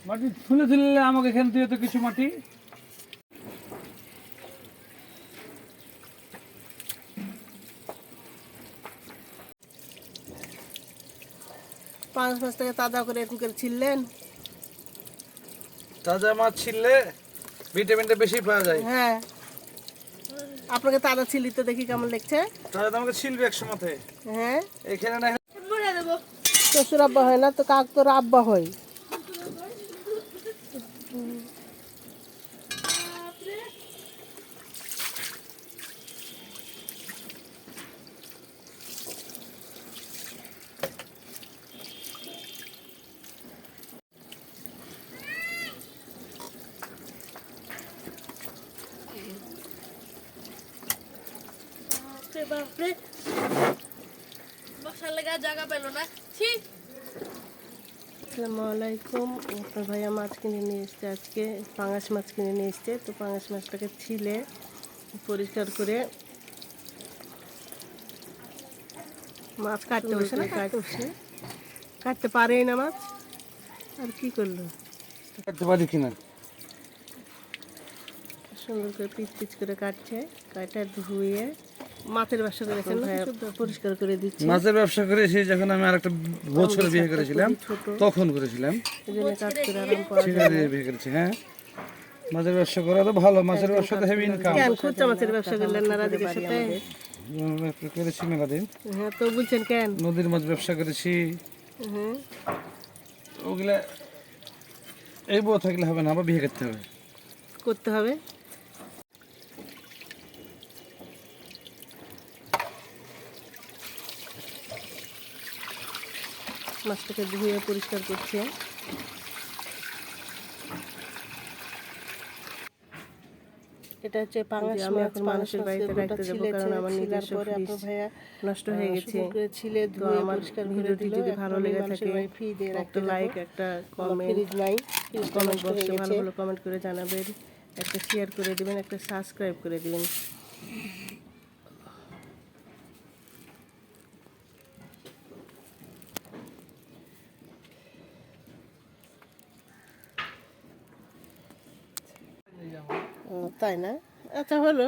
মাটি তুলে দিলে আমাকে এখান থেকে তো কিছু মাটি পাঁচ মাস থেকে তাজা করে এরকম করে ছিললেন। তাজা মাছ ছিললে ভিটামিনটা বেশি পাওয়া যায়। হ্যাঁ, আপনাকে তাজা ছিলি তো দেখি কেমন লাগছে। তাহলে আমাকে ছিলবে এক সময়তে। হ্যাঁ, এখানে না শ্বশুর আব্বা হয় না তো কাক তোর আব্বা হয়। বাপরে বসার লাগা জায়গা পেল না। ছি আসসালামু আলাইকুম। আপনার ভাইয়া মাছ কিনে নিয়ে এসছে, আজকে পাঙাশ মাছ কিনে নিয়ে এসছে। তো পাঙাশ মাছটাকে ছিলে পরিষ্কার করে মাছ কাটতে বসে না, কাটতে পারেই না মাছ, আর কি করলো, কাটতে পারি কিনা সুন্দর করে পিচ পিচ করে কাটছে, কাটা ধুয়ে মাছের ব্যবসা করেছেন, পরিষ্কার করে দিচ্ছে। মাছের ব্যবসা করেছি যখন আমি আরেকটা বছর বিয়ে করেছিলাম, তখন করেছিলাম। এই জন্য কাজ করে আরাম পাওয়া ঠিক যায়। আছে, বিয়ে করেছি। হ্যাঁ, মাছের ব্যবসা করা তো ভালো, মাছের ব্যবসা তো হেভি ইনকাম। কেন খুচরা মাছের ব্যবসা করলেন না রাজিকের সাথে? করেছি মেলা দিন। হ্যাঁ, তো বলছেন কেন? নদীর মাছ ব্যবসা করেছি। হ্যাঁ, ওগুলা এই বউ থাকলে হবে না, আবার বিয়ে করতে হবে। করতে হবে। মাছটাকে ধুয়ে পরিষ্কার করছে। এটা হচ্ছে পাঙাশ মাছ। এখন মানুষের বাড়িতে রাখতে যাবো, কারণ আমার নিজস্ব ফ্রিজ নষ্ট হয়ে গেছে। ছিলে ধুয়ে পরিষ্কার করে দিল। যদি ভালো লেগে থাকে একটা লাইক, একটা কমেন্ট, কমেন্ট বক্সে ভালো ভালো কমেন্ট করে জানাবেন, একটা শেয়ার করে দিবেন, একটা সাবস্ক্রাইব করে দিবেন। তাই না? আচ্ছা, হলো।